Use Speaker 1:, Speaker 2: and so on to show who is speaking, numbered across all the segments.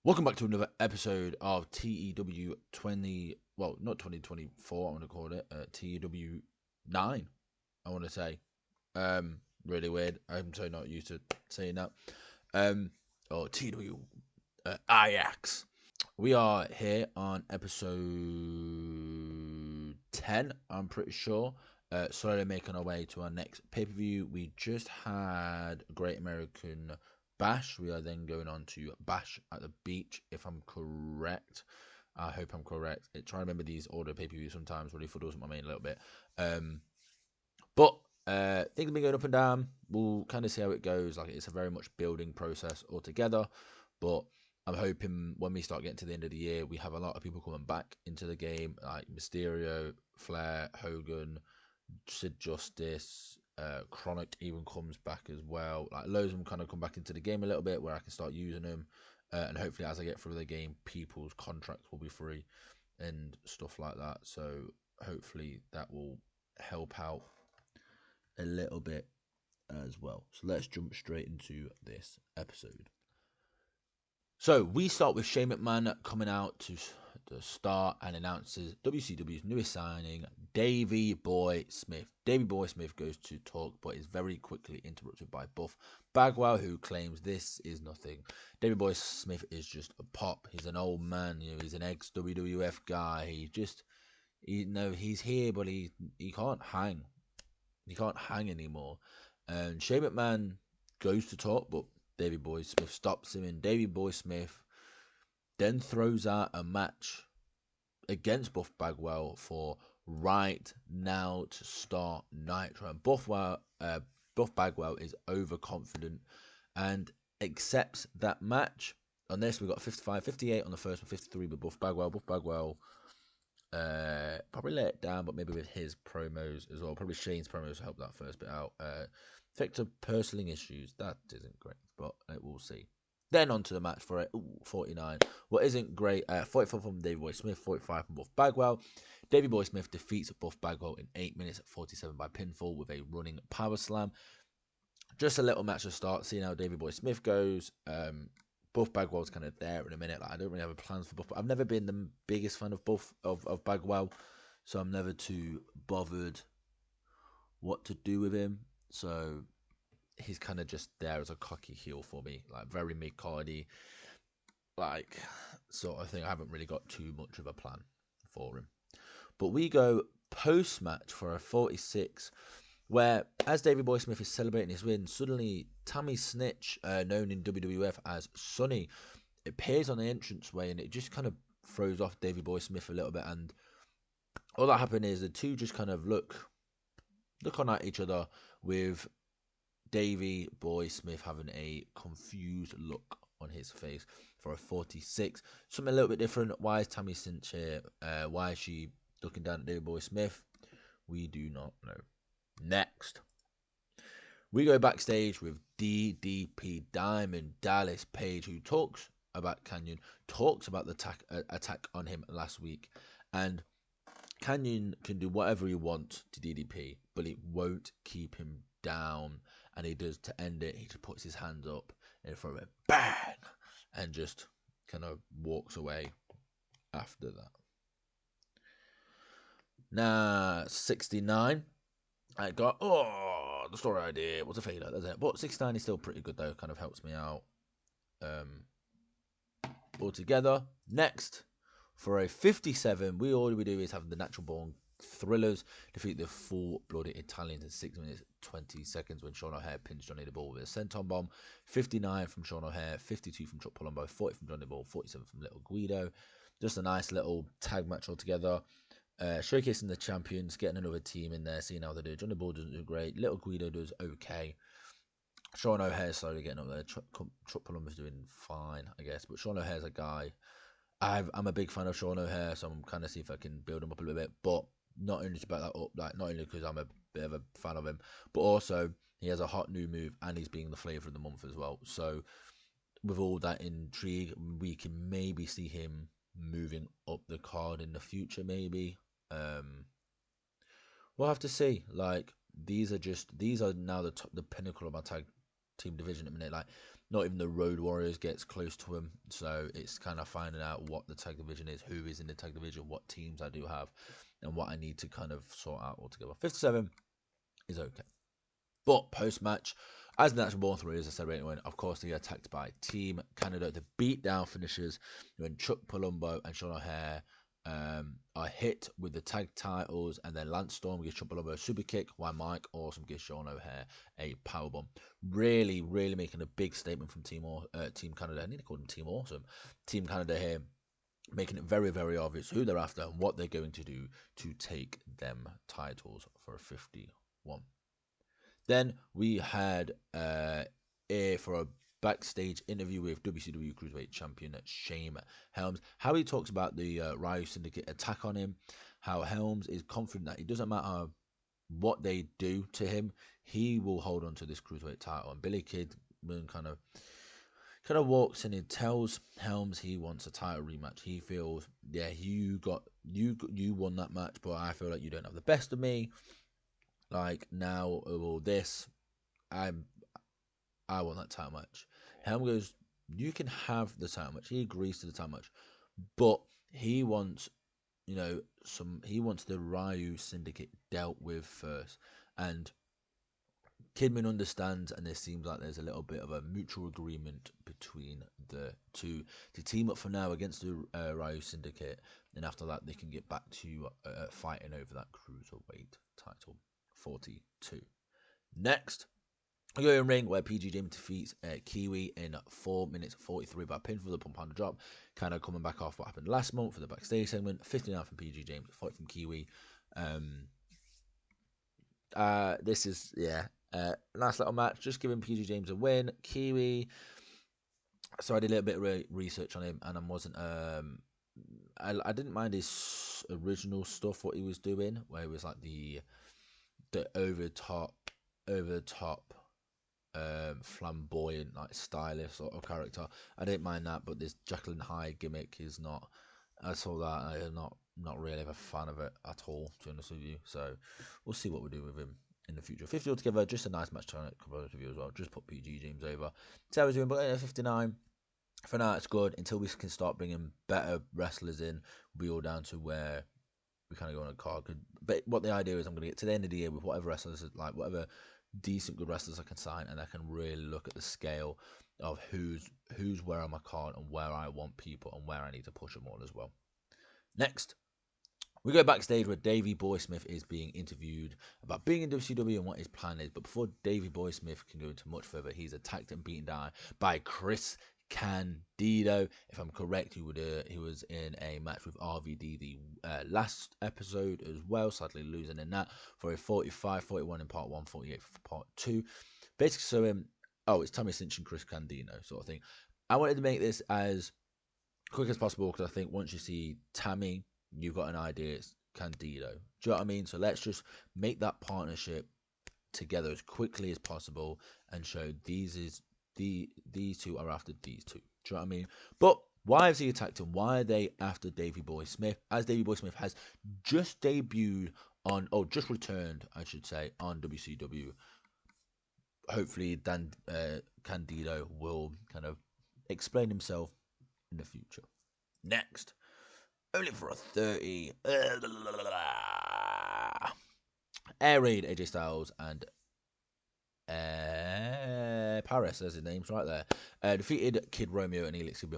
Speaker 1: Welcome back to another episode of TEW 20, well, not 2024, I want to call it, TEW 9, I want to say. Really weird. I'm so not used to saying that. Or TEW IX. We are here on episode 10, I'm pretty sure. Slowly making our way to our next pay-per-view. We just had Great American Bash. We are then going on to Bash at the Beach, if I'm correct. I hope I'm correct. Try to remember these order pay-per-views sometimes really fuddles my main a little bit. But things have been going up and down. We'll kind of see how it goes. Like, it's a very much building process altogether. But I'm hoping when we start getting to the end of the year, we have a lot of people coming back into the game, like Mysterio, Flair, Hogan, Sid Justice, Chronic even comes back as well. Like, loads of them kind of come back into the game a little bit where I can start using them. And hopefully as I get through the game, people's contracts will be free and stuff like that. So hopefully that will help out a little bit as well. So let's jump straight into this episode. So we start with Shane McMahon coming out to start and announces WCW's newest signing, Davey Boy Smith. Davey Boy Smith goes to talk, but is very quickly interrupted by Buff Bagwell, who claims this is nothing. Davey Boy Smith is just a pop. He's an old man. He's an ex-WWF guy. He's here, but he can't hang. He can't hang anymore. And Shane McMahon goes to talk, but Davey Boy Smith stops him, and Davey Boy Smith then throws out a match against Buff Bagwell for right now to start Nitro. And Buff Bagwell is overconfident and accepts that match. On this, we got 55, 58 on the first one, 53 with Buff Bagwell. Buff Bagwell probably let it down, but maybe with his promos as well. Probably Shane's promos helped that first bit out. Victor personal issues, that isn't great, but we'll see. Then on to the match for 49. What isn't great, 44 from Davey Boy Smith, 45 from Buff Bagwell. Davey Boy Smith defeats Buff Bagwell in 8 minutes at 47 by pinfall with a running power slam. Just a little match to start, seeing how Davey Boy Smith goes. Buff Bagwell's kind of there in a minute. Like, I don't really have plans for Buff. I've never been the biggest fan of of Bagwell, so I'm never too bothered what to do with him. So he's kind of just there as a cocky heel for me, like very mid-cardy, like sort of thing. I haven't really got too much of a plan for him. But we go post-match for a 46, where as Davey Boy Smith is celebrating his win, suddenly Tammy Snitch, known in WWF as Sunny, appears on the entranceway, and it just kind of throws off Davey Boy Smith a little bit. And all that happened is the two just kind of look on at each other, with Davey Boy Smith having a confused look on his face for a 46. Something a little bit different. Why is Tammy Snitch here? Why is she looking down at Davey Boy Smith? We do not know. Next, we go backstage with DDP, Diamond Dallas Page, who talks about Canyon, talks about the attack on him last week, and Canyon can do whatever he wants to DDP, but it won't keep him down. And he does, to end it, he just puts his hands up and from it, bang, and just kind of walks away after that. Now, 69. I got, the story idea was a failure, that's it. But 69 is still pretty good, though. Kind of helps me out altogether. Next, for a 57, all we do is have the Natural Born Thrillers defeat the full-blooded Italians in 6 minutes 20 seconds when Sean O'Haire pins Johnny the Ball with a senton bomb. 59 from Sean O'Haire, 52 from Chuck Palumbo, 40 from Johnny the Ball, 47 from Little Guido. Just a nice little tag match altogether. Showcasing the champions, getting another team in there, seeing how they do. Johnny Ball doesn't do great. Little Guido does okay. Sean O'Hair's slowly getting up there. Chuck Palumbo's doing fine, I guess. But Sean O'Hair's a guy. I'm a big fan of Sean O'Haire, so I'm kind of see if I can build him up a little bit. But not only to back that up, like not only because I'm a bit of a fan of him, but also he has a hot new move and he's being the flavour of the month as well. So with all that intrigue, we can maybe see him moving up the card in the future, maybe. We'll have to see. Like, these are now the pinnacle of my tag team division at the minute. Like, Not even the Road Warriors gets close to him. So it's kind of finding out what the tag division is, who is in the tag division, what teams I do have, and what I need to kind of sort out altogether. 57 is okay. But post-match, as the natural born through, as I said right away, of course they get attacked by Team Canada. The beatdown finishes when Chuck Palumbo and Sean O'Haire are hit with the tag titles, and then Lance Storm gives Chuck Palumbo a super kick, while Mike Awesome gives Sean O'Haire a powerbomb. Really, really making a big statement from Team Canada. I need to call them Team Awesome. Team Canada here, making it very, very obvious who they're after and what they're going to do to take them titles for a 51. Then we had for a backstage interview with WCW Cruiserweight Champion Shane Helms. How he talks about the Ryu Syndicate attack on him. How Helms is confident that it doesn't matter what they do to him, he will hold on to this Cruiserweight title. And Billy Kidman kind of walks in and tells Helms he wants a title rematch. He feels, yeah, you won that match, but I feel like you don't have the best of me. Like now, all this, I want that title match. Helm goes, you can have the title match. He agrees to the title match, but he wants, he wants the Ryu Syndicate dealt with first. And Kidman understands, and it seems like there's a little bit of a mutual agreement between the two to team up for now against the Ryu Syndicate, and after that they can get back to fighting over that Cruiserweight title. 42. Next, we go in ring where PG James defeats Kiwi in 4 minutes 43 by pin for the pump and drop. Kind of coming back off what happened last month for the backstage segment. 59 from PG James, 40 from Kiwi. This is nice little match. Just giving PG James a win. Kiwi. So I did a little bit of research on him, and I wasn't. I didn't mind his original stuff, what he was doing, where he was like the over the top flamboyant, like stylish sort of character. I didn't mind that, but this Jekyll and Hyde gimmick is not. I saw that. I'm not really a fan of it at all, to be honest with you. So we'll see what we do with him in the future. 50 altogether, just a nice match to cover with you as well. Just put PG James over. So I was doing, but 59. For now, it's good until we can start bringing better wrestlers in. We'll be all down to where we kind of go on a card. But what the idea is, I'm going to get to the end of the year with whatever wrestlers, like whatever decent good wrestlers I can sign, and I can really look at the scale of who's where on my card and where I want people and where I need to push them all as well. Next, we go backstage where Davey Boy Smith is being interviewed about being in WCW and what his plan is. But before Davey Boy Smith can go into much further, he's attacked and beaten down by Chris Candido. If I'm correct, he was in a match with RVD the last episode as well, sadly losing in that for a 45-41 in part 1, 48 for part 2. Basically, so it's Tommy Cinch and Chris Candido sort of thing. I wanted to make this as quick as possible because I think once you see Tammy, you've got an idea it's Candido. Do you know what I mean? So let's just make that partnership together as quickly as possible and show these two are after these two. Do you know what I mean? But why has he attacked him? Why are they after Davey Boy Smith? As Davey Boy Smith has just debuted just returned, I should say, on WCW. Hopefully, Dan Candido will kind of explain himself in the future. Next, only for a 30. Air Raid, AJ Styles, and Paris, as his name's right there. Defeated Kid Romeo and Elix in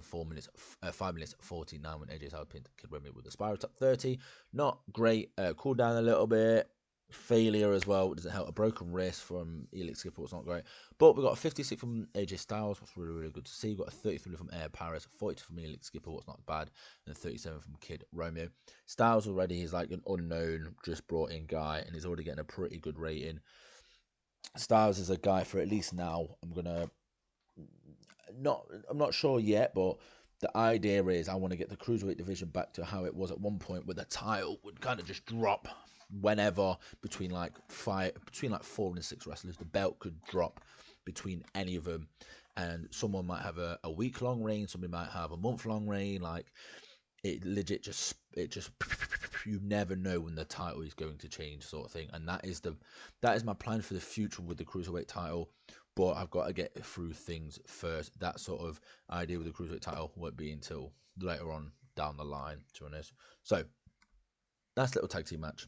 Speaker 1: 5 minutes 49 when AJ Styles pinned Kid Romeo with the Spiral Top 30. Not great. Cooled down a little bit. Failure as well. Doesn't help. A broken wrist from Elix Skipper was not great. But we got a 56 from AJ Styles, what's really, really good to see. We got a 33 from Air Paris, a 42 from Elix Skipper, what's not bad, and a 37 from Kid Romeo. Styles already is like an unknown, just brought in guy, and he's already getting a pretty good rating. Styles is a guy for at least now. I'm not sure yet, but the idea is I want to get the Cruiserweight division back to how it was at one point, where the title would kind of just drop whenever between 4 and 6 wrestlers. The belt could drop between any of them, and someone might have a week-long reign, somebody might have a month-long reign. Like it legit just you never know when the title is going to change, sort of thing. And that is my plan for the future with the Cruiserweight title. but I've got to get through things first. That sort of idea with the Cruiserweight title won't be until later on down the line, to be honest. So, nice little tag team match.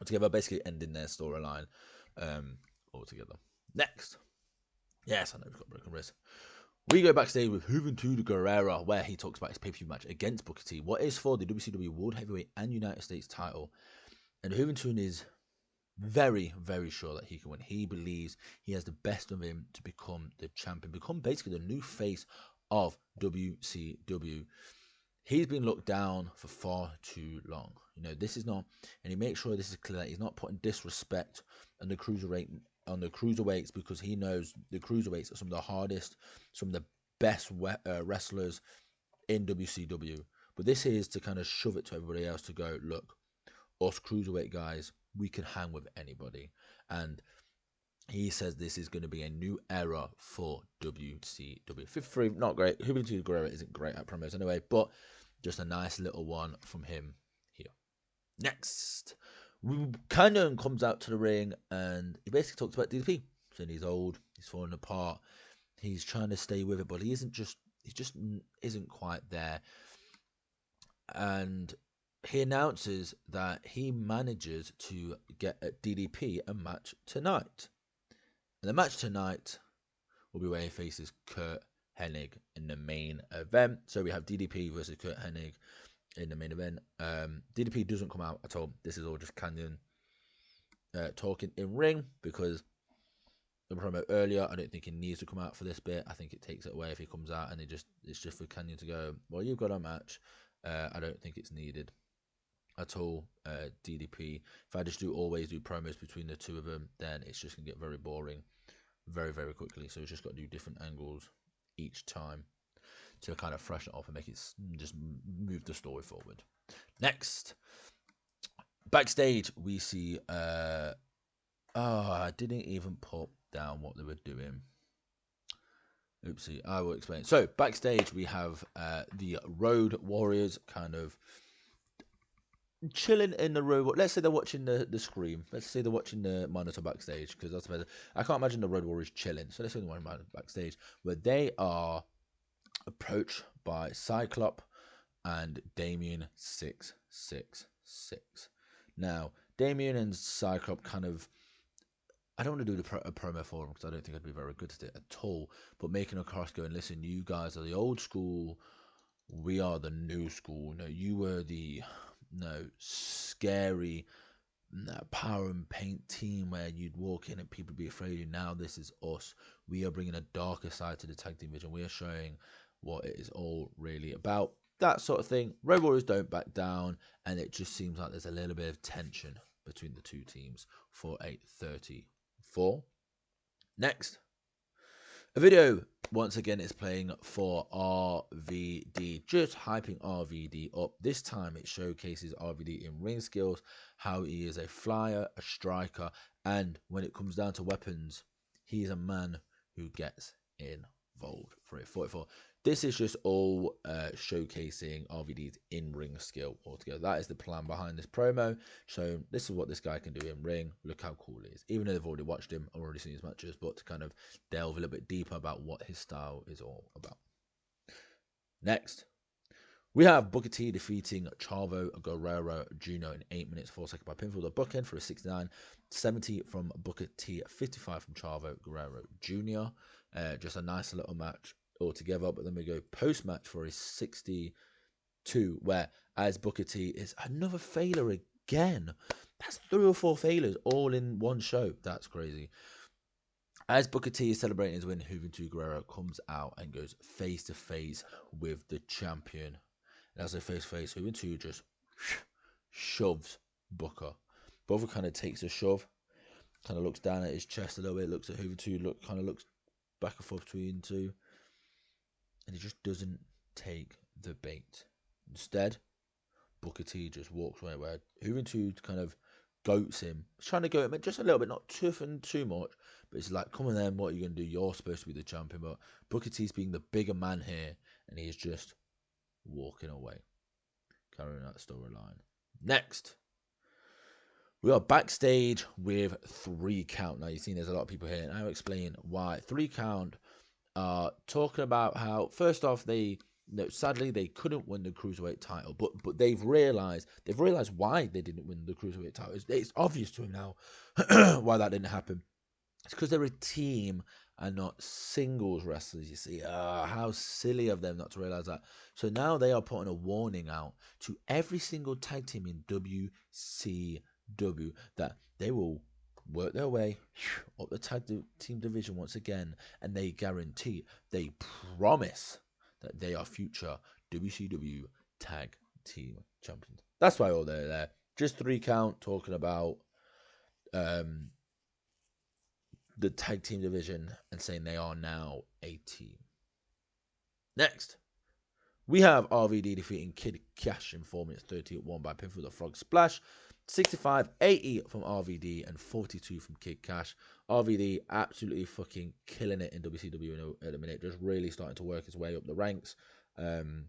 Speaker 1: Together, basically ending their storyline altogether. Next. Yes, I know we've got broken wrist. We go backstage with Juventud Guerrera, where he talks about his pay-per-view match against Booker T. What is for the WCW World Heavyweight and United States title. And Juventud is very, very sure that he can win. He believes he has the best of him to become the champion, become basically the new face of WCW. He's been looked down for far too long. You know, this is not, and he makes sure this is clear that he's not putting disrespect on the cruiserweights, because he knows the cruiserweights are some of the hardest, some of the best wrestlers in WCW. But this is to kind of shove it to everybody else to go, look, us cruiserweight guys, we can hang with anybody. And he says this is going to be a new era for WCW. 53, not great. Juventud Guerrera isn't great at promos anyway, but just a nice little one from him here. Next, Canyon comes out to the ring and he basically talks about DDP, saying he's old, he's falling apart, he's trying to stay with it, but he just isn't quite there. And he announces that he manages to get at DDP a match tonight. And the match tonight will be where he faces Kurt Hennig in the main event. So we have DDP versus Kurt Hennig in the main event. DDP doesn't come out at all. This is all just Canyon talking in ring, because the promo earlier, I don't think he needs to come out for this bit. I think it takes it away if he comes out and it's just for Canyon to go, well, you've got a match. I don't think it's needed at all. DDP, if I just always do promos between the two of them, then it's just gonna get very boring very, very quickly. So it's just got to do different angles each time to kind of freshen it up and make it just move the story forward. Next, backstage we see I didn't even put down what they were doing. Oopsie, I will explain. So backstage we have the Road Warriors kind of chilling in the road. Let's say they're watching the screen. Let's say they're watching the monitor backstage, because that's better. I can't imagine the Road Warriors chilling. So let's say they're watching backstage, where they are approached by Cyclops and Damien 666. Now, Damien and Cyclops kind of, I don't want to do a promo for them because I don't think I'd be very good at it at all, but making a cross going, listen, you guys are the old school, we are the new school. No, you were the scary power and paint team where you'd walk in and people would be afraid of you. Now this is us. We are bringing a darker side to the tag team division. We are showing what it is all really about. That sort of thing. Road Warriors don't back down, and it just seems like there's a little bit of tension between the two teams for 8:34. Next, a video once again is playing for RVD, just hyping RVD up. This time it showcases RVD in ring skills, how he is a flyer, a striker, and when it comes down to weapons, he is a man who gets involved for 8:44. This is just all showcasing RVD's in-ring skill altogether. That is the plan behind this promo. So this is what this guy can do in ring. Look how cool he is. Even though they've already watched him, I've already seen his matches, but to kind of delve a little bit deeper about what his style is all about. Next, we have Booker T defeating Chavo Guerrero Jr. in 8 minutes 4 seconds by pinfall. The bookend for a 69-70 from Booker T, 55 from Chavo Guerrero Jr. Just a nice little match altogether, but then we go post-match for a 62, where as Booker T is another failure again. That's 3 or 4 failures all in one show. That's crazy. As Booker T is celebrating his win, Juventud Guerrero comes out and goes face to face with the champion. And as they face to face, Juventud just shoves Booker. Booker kind of takes a shove, kind of looks down at his chest a little bit, looks at Juventud, looks back and forth between the two. And he just doesn't take the bait. Instead, Booker T just walks away, where Juventud kind of goats him. He's trying to goat him just a little bit, not too much, but it's like, come on then, what are you going to do? You're supposed to be the champion. But Booker T's being the bigger man here, and he is just walking away, carrying out the storyline. Next, We are backstage with 3 count. Now, you've seen there's a lot of people here, and I'll explain why. 3 count are talking about how, first off, sadly they couldn't win the cruiserweight title, but they've realized why they didn't win the cruiserweight title. It's obvious to them now why that didn't happen. It's because they're a team and not singles wrestlers, you see. How silly of them not to realize that. So now they are putting a warning out to every single tag team in WCW that they will work their way up the tag team division once again, and they promise that they are future WCW tag team champions. That's why all they're there. Just 3 count talking about the tag team division and saying they are now a team. Next, we have RVD defeating Kid Cash in 4 minutes 30 at 1 by pinfall the Frog Splash. 65-80 from RVD and 42 from Kid Cash. RVD absolutely fucking killing it in WCW at the minute, just really starting to work his way up the ranks. Doing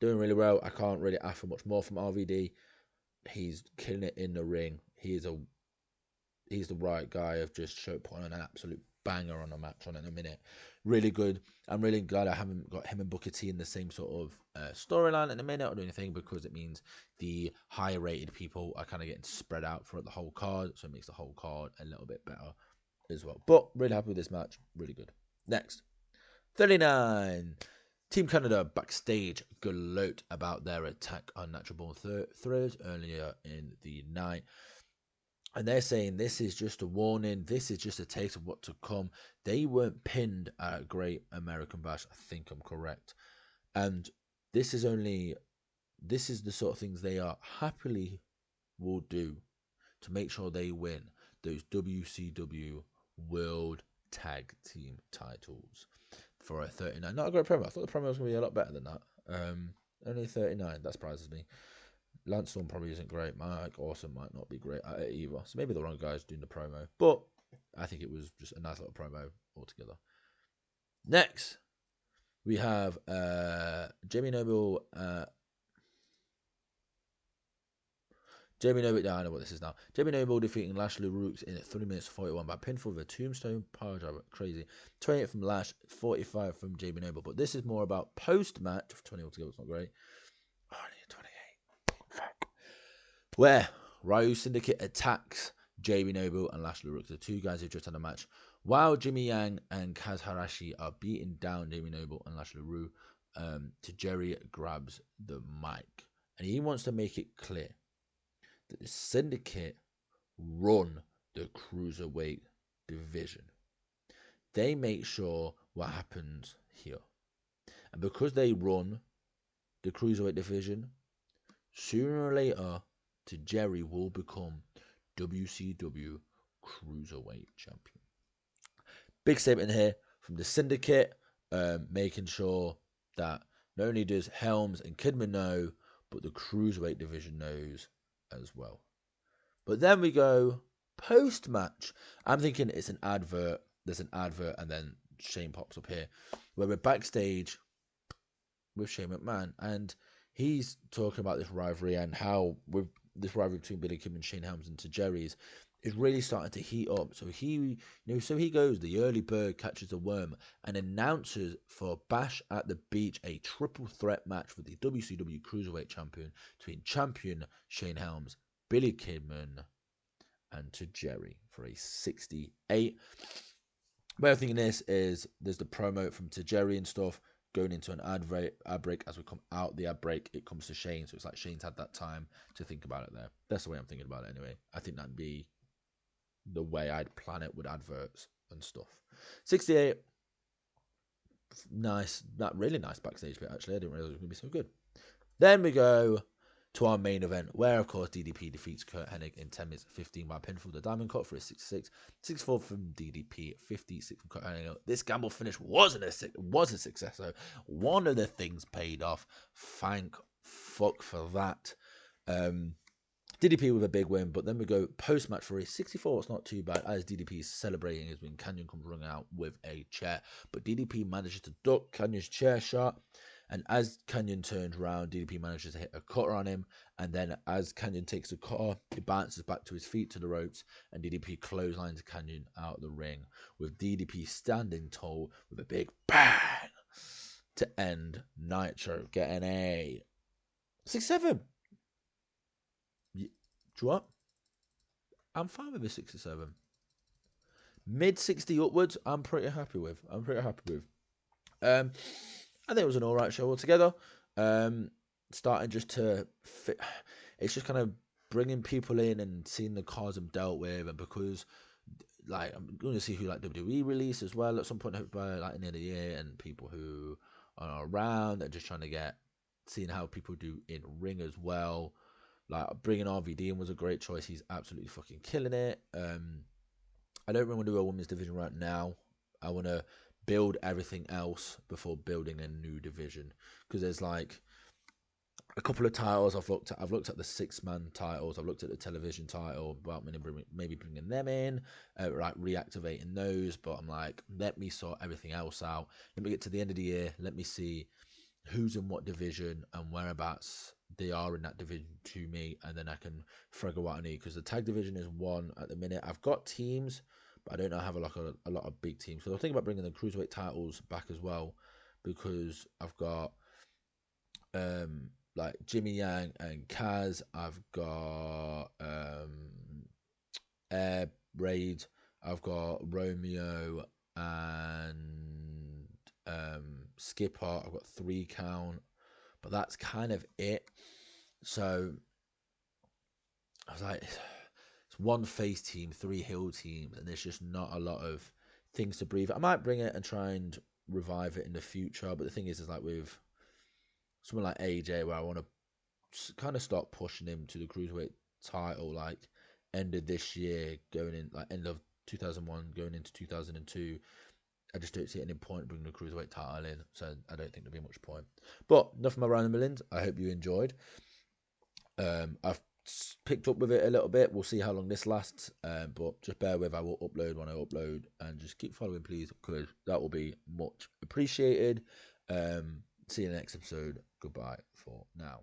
Speaker 1: really well. I can't really ask for much more from RVD. He's killing it in the ring. He's the right guy of just putting on an absolute banger on a match on in a minute. Really good. I'm really glad I haven't got him and Booker T in the same sort of storyline in a minute or anything, because it means the higher rated people are kind of getting spread out throughout the whole card, so it makes the whole card a little bit better as well. But really happy with this match. Really good. Next, 39. Team Canada backstage gloat about their attack on Natural Born Thrillers earlier in the night. And they're saying this is just a warning. This is just a taste of what to come. They weren't pinned at Great American Bash. I think I'm correct. And this is the sort of things they are happily will do to make sure they win those WCW World Tag Team titles for a 39. Not a great promo. I thought the promo was going to be a lot better than that. Only 39. That surprises me. Lance Storm probably isn't great. Mike Awesome might not be great at it either. So maybe the wrong guy's doing the promo. But I think it was just a nice little promo altogether. Next, we have Jamie Noble. Yeah, I know what this is now. Jamie Noble defeating Lash LaRoux in 3 minutes 41 by pinfall with a tombstone power driver. Crazy. 28 from Lash, 45 from Jamie Noble. But this is more about post-match. 20 altogether, it's not great. Oh, I need 28. Where Ryu Syndicate attacks Jamie Noble and Lash LaRoux, the two guys who just had a match, while Jimmy Yang and Kaz Harashi are beating down Jamie Noble and Lash LaRoux. Jerry grabs the mic and he wants to make it clear that the Syndicate run the cruiserweight division. They make sure what happens here, and because they run the cruiserweight division, sooner or later, Jerry will become WCW Cruiserweight Champion. Big statement here from the Syndicate, making sure that not only does Helms and Kidman know, but the Cruiserweight division knows as well. But then we go post-match. I'm thinking it's an advert. There's an advert, and then Shane pops up here, where we're backstage with Shane McMahon, and he's talking about this rivalry and how with this rivalry between Billy Kim and Shane Helms and Jerry's is really starting to heat up. So he goes, the early bird catches the worm, and announces for Bash at the Beach a triple threat match for the WCW Cruiserweight Champion between champion Shane Helms, Billy Kidman, and Jerry for a 68. Way of thinking this is there's the promo from Jerry and stuff, going into an ad break. As we come out the ad break, it comes to Shane, so it's like Shane's had that time to think about it there. That's the way I'm thinking about it anyway. I think that'd be the way I'd plan it with adverts and stuff. 68, nice, that really nice backstage bit actually. I didn't realize it was going to be so good. Then we go to our main event, where of course DDP defeats Kurt Hennig in 10 minutes 15 by pinfall the Diamond Cut for a 66, 64 from DDP, 56 from Kurt Hennig. This gamble finish was a success though. One of the things paid off. Thank fuck for that. DDP with a big win, but then we go post-match for a 64. It's not too bad as DDP is celebrating his win. Canyon comes running out with a chair, but DDP manages to duck Canyon's chair shot, And as Canyon turns around, DDP manages to hit a cutter on him. And then as Canyon takes the cutter, he bounces back to his feet to the ropes. And DDP clotheslines Canyon out of the ring, with DDP standing tall with a big bang to end Nitro getting a 6-7. Do you know what? I'm fine with a 6-7. Mid 60 upwards, I'm pretty happy with. I think it was an alright show altogether. Starting just to fit, it's just kind of bringing people in and seeing the cards I'm dealt with, and because like I'm going to see who like WWE release as well at some point by like in the end of the year, and people who are around and just trying to get seeing how people do in ring as well. Like bringing RVD in was a great choice. He's absolutely fucking killing it. I don't really want to do a women's division right now. I want to build everything else before building a new division, because there's like a couple of titles I've looked at. I've looked at the 6-man titles. I've looked at the television title about maybe bringing them in, like reactivating those. But I'm like, let me sort everything else out. Let me get to the end of the year. Let me see who's in what division and whereabouts they are in that division to me, and then I can figure what I need, because the tag division is one at the minute. I've got teams, but I don't know have a lot of big teams. So I was thinking about bringing the cruiserweight titles back as well, because I've got like Jimmy Yang and Kaz. I've got Air Raid. I've got Romeo and Skipper. I've got 3 count, but that's kind of it. So I was like, it's one face team, 3 heel teams, and there's just not a lot of things to breathe. I might bring it and try and revive it in the future, but the thing is like with someone like AJ, where I want to kind of start pushing him to the cruiserweight title, like end of this year, going in like end of 2001, going into 2002. I just don't see any point bringing the cruiserweight title in, so I don't think there'll be much point. But enough of my random millions. I hope you enjoyed. I've picked up with it a little bit. We'll see how long this lasts, but just bear with. I will upload when I upload, and just keep following, please, because that will be much appreciated. See you in the next episode. Goodbye for now.